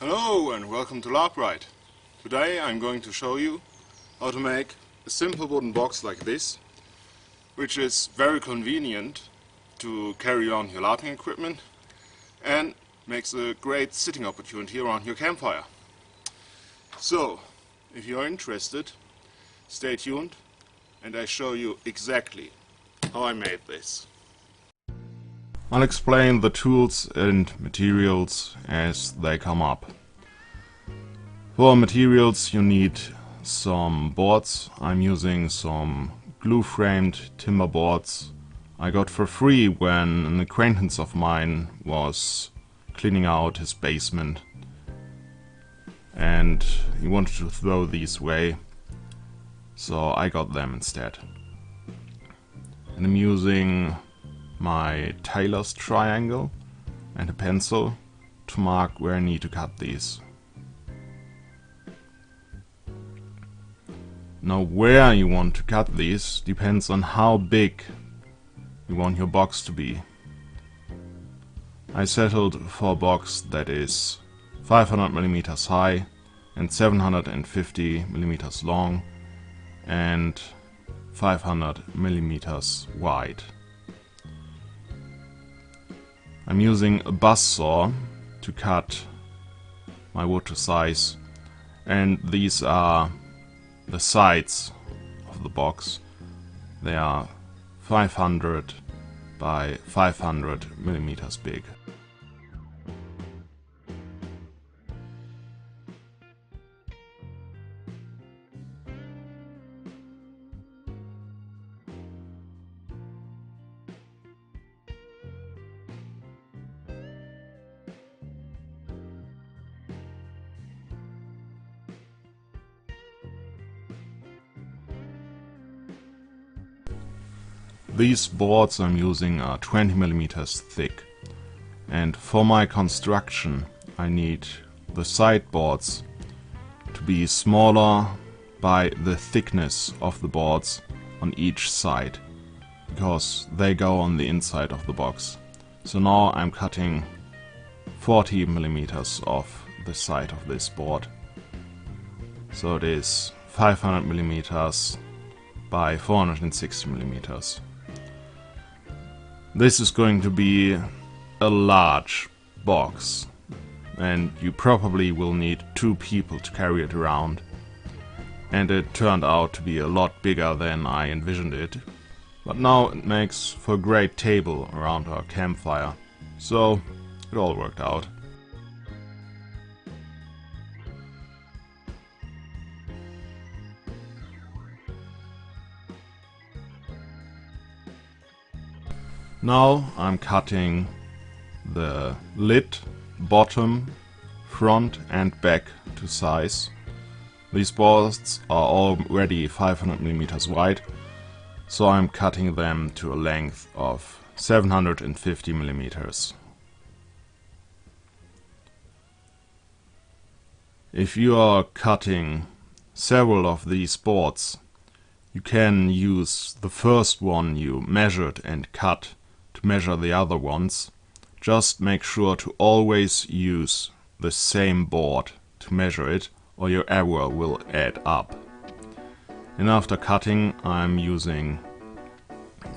Hello and welcome to LarpWright. Today I'm going to show you how to make a simple wooden box like this, which is very convenient to carry on your LARPing equipment and makes a great sitting opportunity around your campfire. So, if you're interested, stay tuned and I show you exactly how I made this. I'll explain the tools and materials as they come up. For materials you need some boards. I'm using some glue-framed timber boards I got for free when an acquaintance of mine was cleaning out his basement and he wanted to throw these away, so I got them instead. And I'm using my tailor's triangle and a pencil to mark where I need to cut these. Now where you want to cut these depends on how big you want your box to be. I settled for a box that is 500mm high and 750mm long and 500mm wide. I'm using a buzz saw to cut my wood to size, and these are the sides of the box. They are 500 by 500mm big. These boards I'm using are 20mm thick, and for my construction I need the side boards to be smaller by the thickness of the boards on each side, because they go on the inside of the box. So now I'm cutting 40mm off the side of this board. So it is 500mm by 460mm. This is going to be a large box, and you probably will need 2 people to carry it around. And it turned out to be a lot bigger than I envisioned it. But now it makes for a great table around our campfire. So it all worked out. Now I'm cutting the lid, bottom, front and back to size. These boards are already 500mm wide, so I'm cutting them to a length of 750mm. If you are cutting several of these boards, you can use the first one you measured and cut to measure the other ones. Just make sure to always use the same board to measure it, or your error will add up. And after cutting, I'm using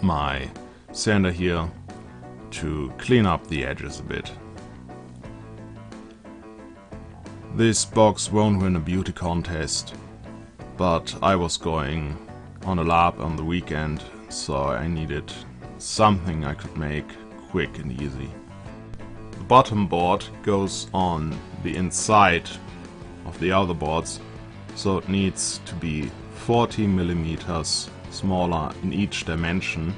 my sander here to clean up the edges a bit. This box won't win a beauty contest, but I was going on a LARP on the weekend, so I needed something I could make quick and easy. The bottom board goes on the inside of the other boards, so it needs to be 40mm smaller in each dimension,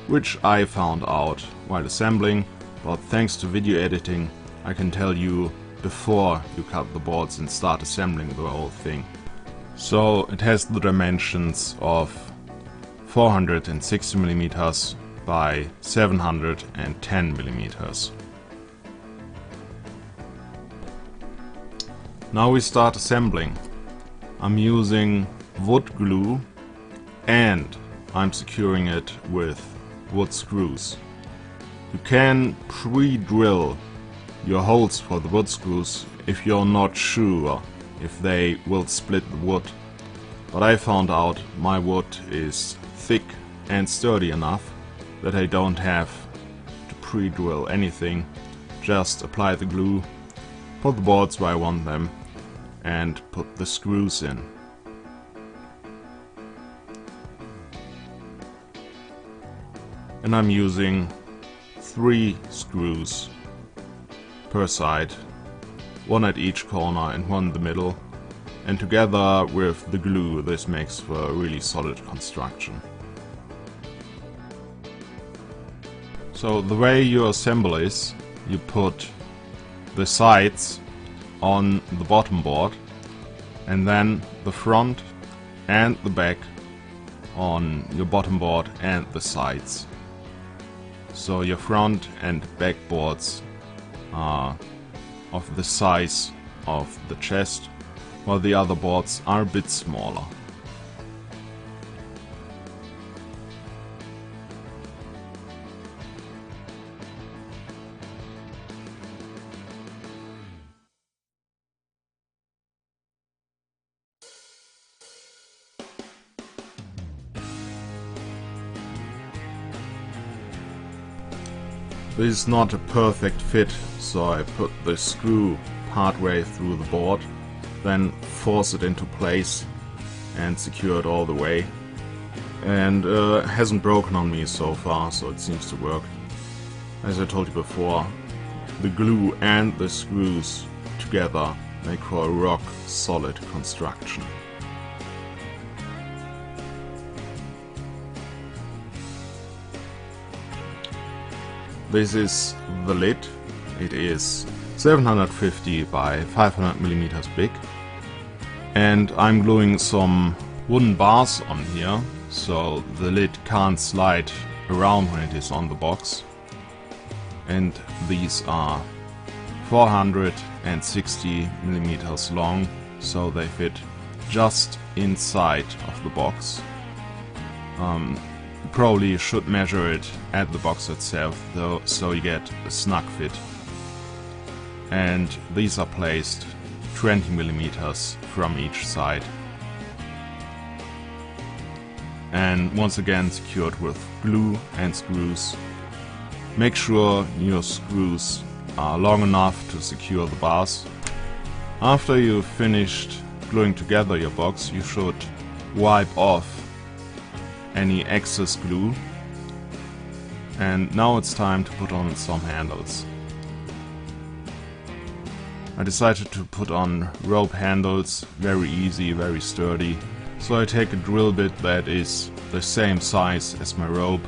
which I found out while assembling, but thanks to video editing I can tell you before you cut the boards and start assembling the whole thing. So it has the dimensions of 460mm by 710mm. Now we start assembling. I'm using wood glue and I'm securing it with wood screws. You can pre-drill your holes for the wood screws if you're not sure if they will split the wood. But I found out my wood is thick and sturdy enough that I don't have to pre-drill anything. Just apply the glue, put the boards where I want them, and put the screws in. And I'm using 3 screws per side, one at each corner and one in the middle, and together with the glue this makes for a really solid construction. So the way you assemble is you put the sides on the bottom board and then the front and the back on your bottom board and the sides. So your front and back boards are of the size of the chest, while the other boards are a bit smaller. This is not a perfect fit, so I put the screw partway through the board, then force it into place and secure it all the way. And it hasn't broken on me so far, so it seems to work. As I told you before, the glue and the screws together make for a rock solid construction. This is the lid. It is 750 by 500 millimeters big, and I'm gluing some wooden bars on here so the lid can't slide around when it is on the box. And these are 460 millimeters long, so they fit just inside of the box. Probably should measure it at the box itself though, so you get a snug fit. And these are placed 20 millimeters from each side. And once again secured with glue and screws. Make sure your screws are long enough to secure the bars. After you've finished gluing together your box, you should wipe off any excess glue. And now it's time to put on some handles. I decided to put on rope handles, very easy, very sturdy. So I take a drill bit that is the same size as my rope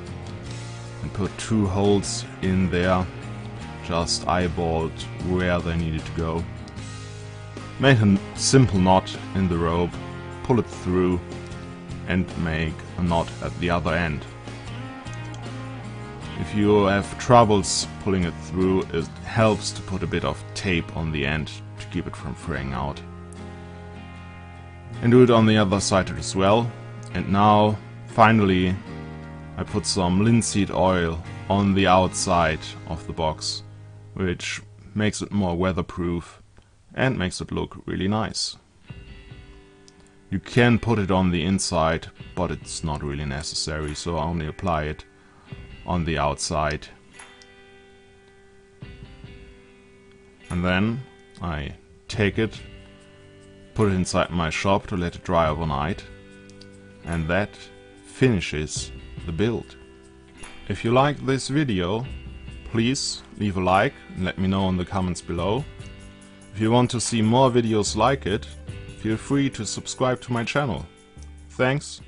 and put 2 holes in there, just eyeballed where they needed to go. Make a simple knot in the rope, pull it through and make a knot at the other end. If you have troubles pulling it through, it helps to put a bit of tape on the end to keep it from fraying out. And do it on the other side as well. And now, finally, I put some linseed oil on the outside of the box, which makes it more weatherproof and makes it look really nice. You can put it on the inside, but it's not really necessary, so I only apply it on the outside. And then I take it, put it inside my shop to let it dry overnight, and that finishes the build. If you like this video, please leave a like and let me know in the comments below. If you want to see more videos like it, feel free to subscribe to my channel. Thanks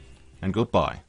and goodbye.